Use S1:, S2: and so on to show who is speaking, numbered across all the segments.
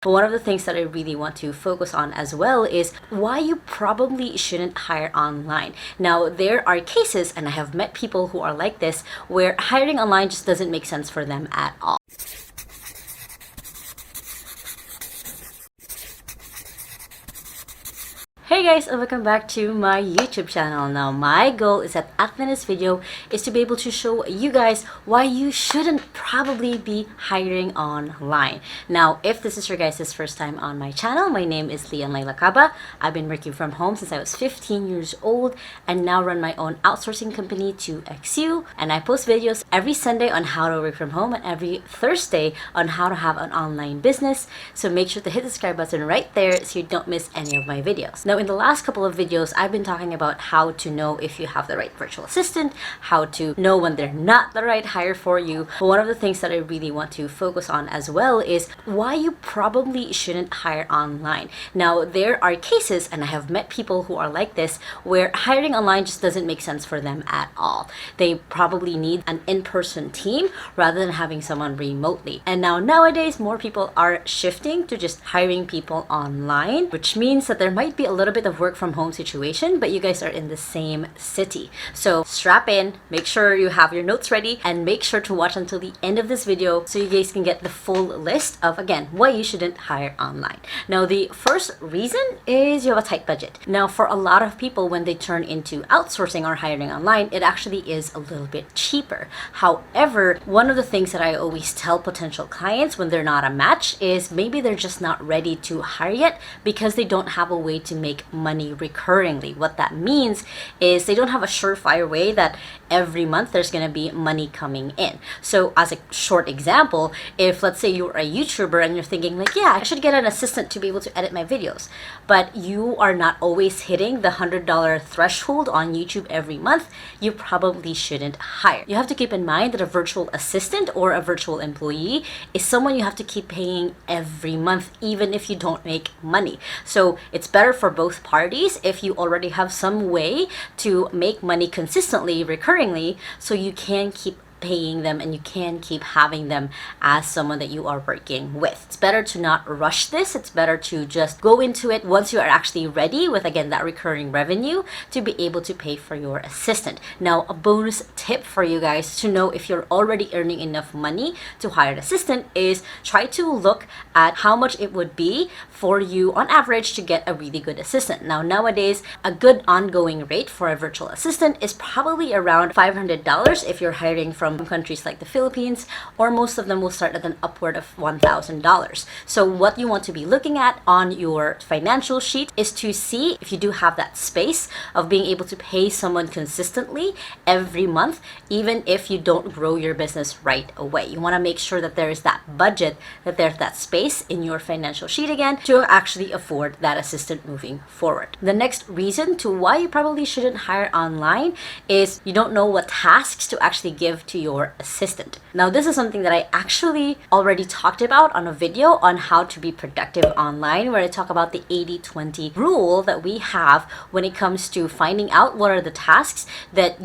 S1: But one of the things that I really want to focus on as well is why you probably shouldn't hire online. Now, there are cases, and I have met people who are like this, where hiring online just doesn't make sense for them at all. Hey guys, and welcome back to my YouTube channel. Now, my goal is that at the end of this video is to be able to show you guys why you shouldn't probably be hiring online. Now, if this is your guys' first time on my channel, my name is Lai Lacaba. I've been working from home since I was 15 years old and now run my own outsourcing company to XU. And I post videos every Sunday on how to work from home and every Thursday on how to have an online business. So make sure to hit the subscribe button right there so you don't miss any of my videos. Now, in the last couple of videos, I've been talking about how to know if you have the right virtual assistant, how to know when they're not the right hire for you. But one of the things that I really want to focus on as well is why you probably shouldn't hire online. Now, there are cases, and I have met people who are like this, where hiring online just doesn't make sense for them at all. They probably need an in-person team rather than having someone remotely. And now nowadays, more people are shifting to just hiring people online, which means that there might be a little bit of work from home situation, but you guys are in the same city. So strap in, make sure you have your notes ready, and make sure to watch until the end of this video so you guys can get the full list of, again, why you shouldn't hire online. Now, the first reason is you have a tight budget. Now, for a lot of people, when they turn into outsourcing or hiring online, it actually is a little bit cheaper. However, one of the things that I always tell potential clients when they're not a match is maybe they're just not ready to hire yet because they don't have a way to make money recurringly. What that means is they don't have a surefire way that every month there's going to be money coming in. So as a short example, if let's say you're a YouTuber and you're thinking like, yeah, I should get an assistant to be able to edit my videos, but you are not always hitting the $100 threshold on YouTube every month, you probably shouldn't hire. You have to keep in mind that a virtual assistant or a virtual employee is someone you have to keep paying every month, even if you don't make money. So it's better for both parties if you already have some way to make money consistently, recurringly, so you can keep paying them and you can keep having them as someone that you are working with. It's better to not rush this. It's better to just go into it once you are actually ready with, again, that recurring revenue to be able to pay for your assistant. Now, a bonus tip for you guys to know if you're already earning enough money to hire an assistant is try to look at how much it would be for you on average to get a really good assistant. Now, nowadays, a good ongoing rate for a virtual assistant is probably around $500 if you're hiring from countries like the Philippines, or most of them will start at an upward of $1,000. So what you want to be looking at on your financial sheet is to see if you do have that space of being able to pay someone consistently every month, even if you don't grow your business right away. You want to make sure that there is that budget, that there's that space in your financial sheet again to actually afford that assistant moving forward. The next reason to why you probably shouldn't hire online is you don't know what tasks to actually give to your assistant. Now, this is something that I actually already talked about on a video on how to be productive online, where I talk about the 80-20 rule that we have when it comes to finding out what are the tasks that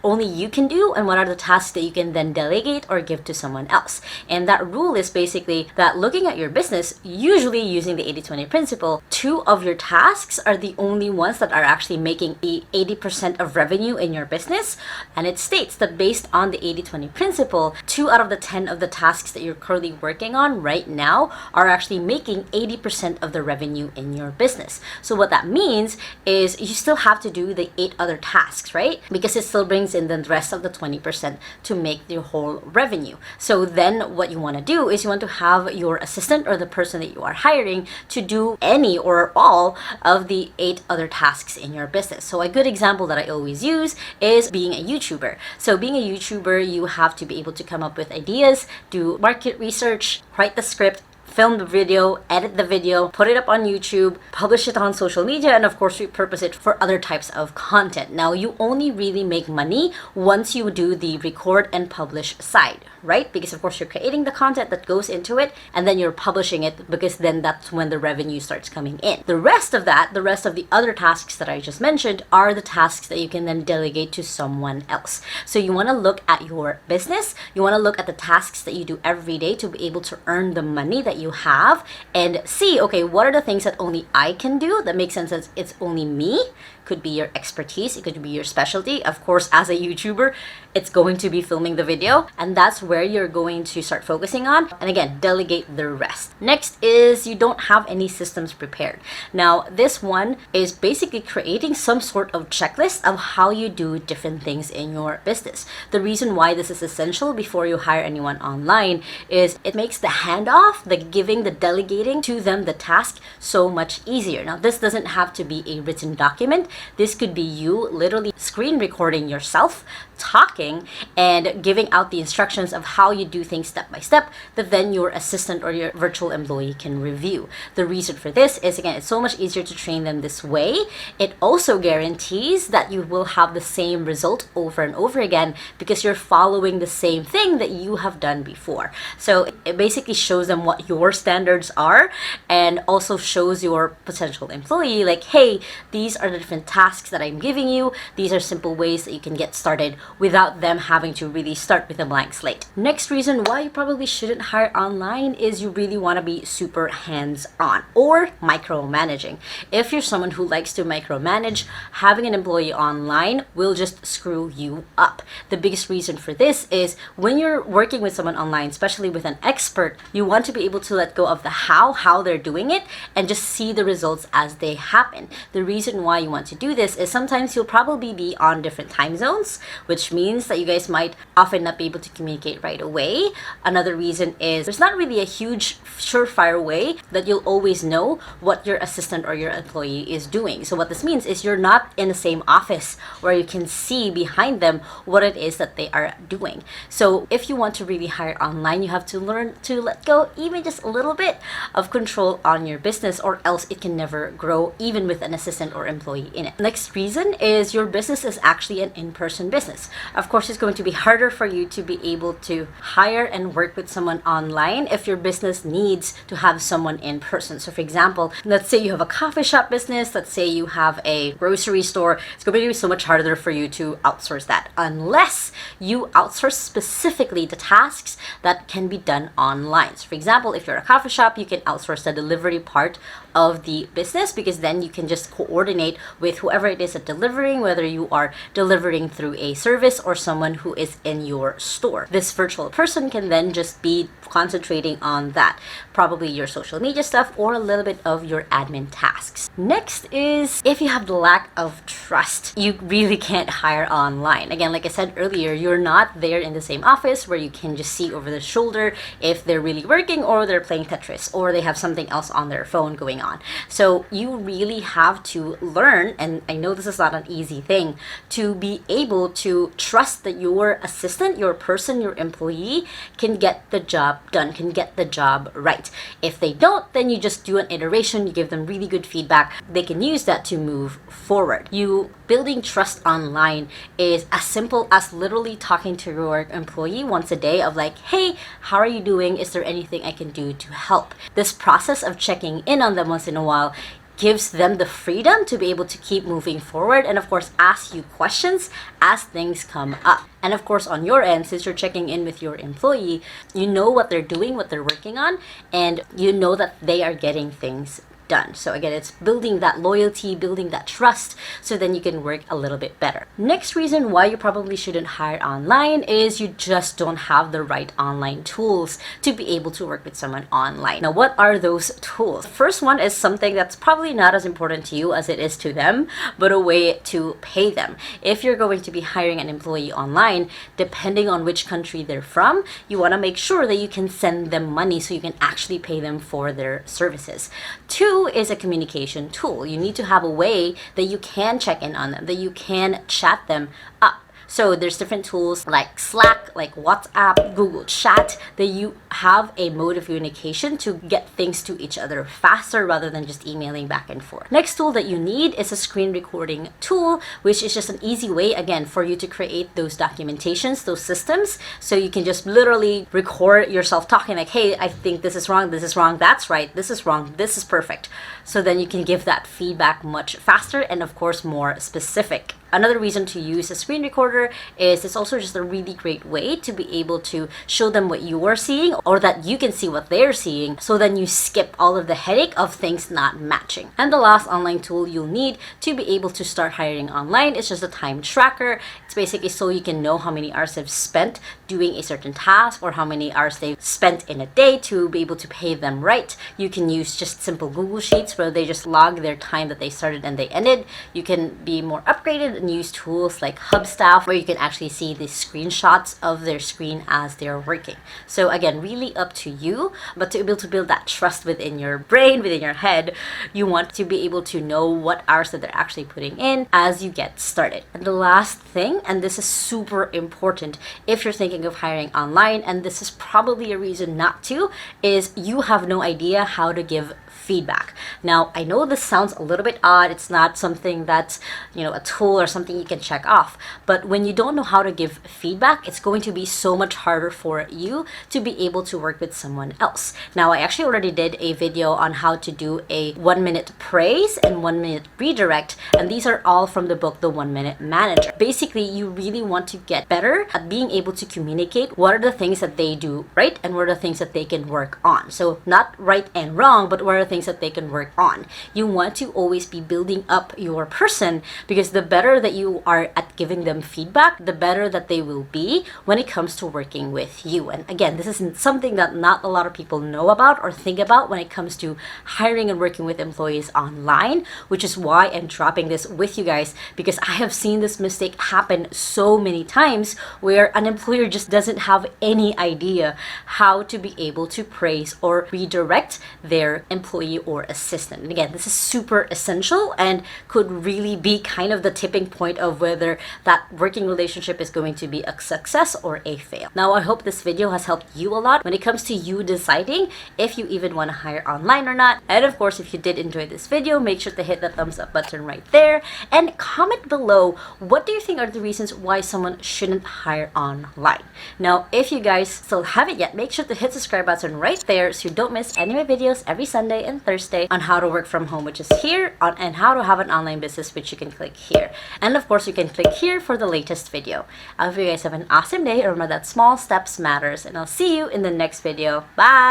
S1: only you can do and what are the tasks that you can then delegate or give to someone else. And that rule is basically that looking at your business, usually using the 80-20 principle, 2 of your tasks are the only ones that are actually making the 80% of revenue in your business. And it states that based on the 80-20 principle, 2 out of the 10 of the tasks that you're currently working on right now are actually making 80% of the revenue in your business. So what that means is you still have to do the 8 other tasks, right? Because it still brings in the rest of the 20% to make the whole revenue. So then what you want to do is you want to have your assistant or the person that you are hiring to do any or all of the 8 other tasks in your business. So a good example that I always use is being a YouTuber. So being a YouTuber, you have to be able to come up with ideas, do market research, write the script, film the video, edit the video, put it up on YouTube, publish it on social media, and of course repurpose it for other types of content. Now, you only really make money once you do the record and publish side, right? Because of course you're creating the content that goes into it and then you're publishing it, because then that's when the revenue starts coming in. The rest of the other tasks that I just mentioned are the tasks that you can then delegate to someone else. So you want to look at your business, you want to look at the tasks that you do every day to be able to earn the money that you have and see, okay, what are the things that only I can do that makes sense, it's only me. Could be your expertise, it could be your specialty. Of course, as a YouTuber, it's going to be filming the video, and that's where you're going to start focusing on. And again, delegate the rest. Next is you don't have any systems prepared. Now, this one is basically creating some sort of checklist of how you do different things in your business. The reason why this is essential before you hire anyone online is it makes the handoff, the giving, the delegating to them the task so much easier. Now, this doesn't have to be a written document. This could be you literally screen recording yourself talking and giving out the instructions of how you do things step by step that then your assistant or your virtual employee can review. The reason for this is, again, it's so much easier to train them this way. It also guarantees that you will have the same result over and over again because you're following the same thing that you have done before. So it basically shows them what your standards are and also shows your potential employee like, hey, these are the different tasks that I'm giving you. These are simple ways that you can get started without them having to really start with a blank slate. Next reason why you probably shouldn't hire online is you really want to be super hands-on or micromanaging. If you're someone who likes to micromanage, having an employee online will just screw you up. The biggest reason for this is when you're working with someone online, especially with an expert, you want to be able to let go of the how they're doing it and just see the results as they happen. The reason why you want to do this is sometimes you'll probably be on different time zones, which means that you guys might often not be able to communicate right away. Another reason is there's not really a huge surefire way that you'll always know what your assistant or your employee is doing. So what this means is you're not in the same office where you can see behind them what it is that they are doing. So if you want to really hire online, you have to learn to let go even just a little bit of control on your business, or else it can never grow even with an assistant or employee in it. Next reason is your business is actually an in-person business. Of course, it's going to be harder for you to be able to hire and work with someone online if your business needs to have someone in person. So for example, let's say you have a coffee shop business, let's say you have a grocery store, it's going to be so much harder for you to outsource that unless you outsource specifically the tasks that can be done online. So for example, if you're a coffee shop, you can outsource the delivery part of the business, because then you can just coordinate with whoever it is at delivering, whether you are delivering through a service or someone who is in your store. This virtual person can then just be concentrating on that, probably your social media stuff or a little bit of your admin tasks. Next is if you have the lack of trust, you really can't hire online. Again, like I said earlier, you're not there in the same office where you can just see over the shoulder if they're really working or they're playing Tetris or they have something else on their phone going on. So you really have to learn, and I know this is not an easy thing, to be able to trust that your assistant, your person, your employee can get the job done, can get the job right. If they don't, then you just do an iteration, you give them really good feedback. They can use that to move forward. You building trust online is as simple as literally talking to your employee once a day of like, hey, how are you doing? Is there anything I can do to help? This process of checking in on them once in a while gives them the freedom to be able to keep moving forward and of course ask you questions as things come up. And of course on your end, since you're checking in with your employee, you know what they're doing, what they're working on, and you know that they are getting things done. So again, it's building that loyalty, building that trust, so then you can work a little bit better. Next reason why you probably shouldn't hire online is you just don't have the right online tools to be able to work with someone online. Now, what are those tools? First one is something that's probably not as important to you as it is to them, but a way to pay them. If you're going to be hiring an employee online, depending on which country they're from, you want to make sure that you can send them money so you can actually pay them for their services. Two is a communication tool. You need to have a way that you can check in on them, that you can chat them up, So there's different tools like Slack, like WhatsApp, Google Chat, that you have a mode of communication to get things to each other faster rather than just emailing back and forth. Next tool that you need is a screen recording tool, which is just an easy way, again, for you to create those documentations, those systems. So you can just literally record yourself talking like, hey, I think this is wrong, that's right, this is wrong, this is perfect. So then you can give that feedback much faster and of course more specific. Another reason to use a screen recorder is it's also just a really great way to be able to show them what you are seeing, or that you can see what they're seeing, so then you skip all of the headache of things not matching. And the last online tool you'll need to be able to start hiring online is just a time tracker. It's basically so you can know how many hours they've spent doing a certain task or how many hours they've spent in a day to be able to pay them right. You can use just simple Google Sheets where they just log their time that they started and they ended. You can be more upgraded and use tools like Hubstaff where you can actually see the screenshots of their screen as they're working. So again, really up to you, but to be able to build that trust within your brain, within your head, you want to be able to know what hours that they're actually putting in as you get started. And the last thing, and this is super important if you're thinking of hiring online, and this is probably a reason not to, is you have no idea how to give feedback. Now, I know this sounds a little bit odd. It's not something that's, a tool or something you can check off. But when you don't know how to give feedback, it's going to be so much harder for you to be able to work with someone else. Now, I actually already did a video on how to do a 1-minute praise and 1-minute redirect. And these are all from the book, The 1 Minute Manager. Basically, you really want to get better at being able to communicate what are the things that they do right and what are the things that they can work on. So not right and wrong, but what are the things that they can work on. You want to always be building up your person, because the better that you are at giving them feedback, the better that they will be when it comes to working with you. And again, this is something that not a lot of people know about or think about when it comes to hiring and working with employees online, which is why I'm dropping this with you guys, because I have seen this mistake happen so many times where an employer just doesn't have any idea how to be able to praise or redirect their employee or assistant. And again, this is super essential and could really be kind of the tipping point of whether that working relationship is going to be a success or a fail. Now, I hope this video has helped you a lot when it comes to you deciding if you even want to hire online or not. And of course, if you did enjoy this video, make sure to hit the thumbs up button right there and comment below, what do you think are the reasons why someone shouldn't hire online? Now, if you guys still haven't yet, make sure to hit the subscribe button right there so you don't miss any of my videos every Sunday and Thursday on how to work from home, which is here, and how to have an online business, which you can click here. And of course, you can click here for the latest video. I hope you guys have an awesome day. Remember that small steps matters, and I'll see you in the next video. Bye!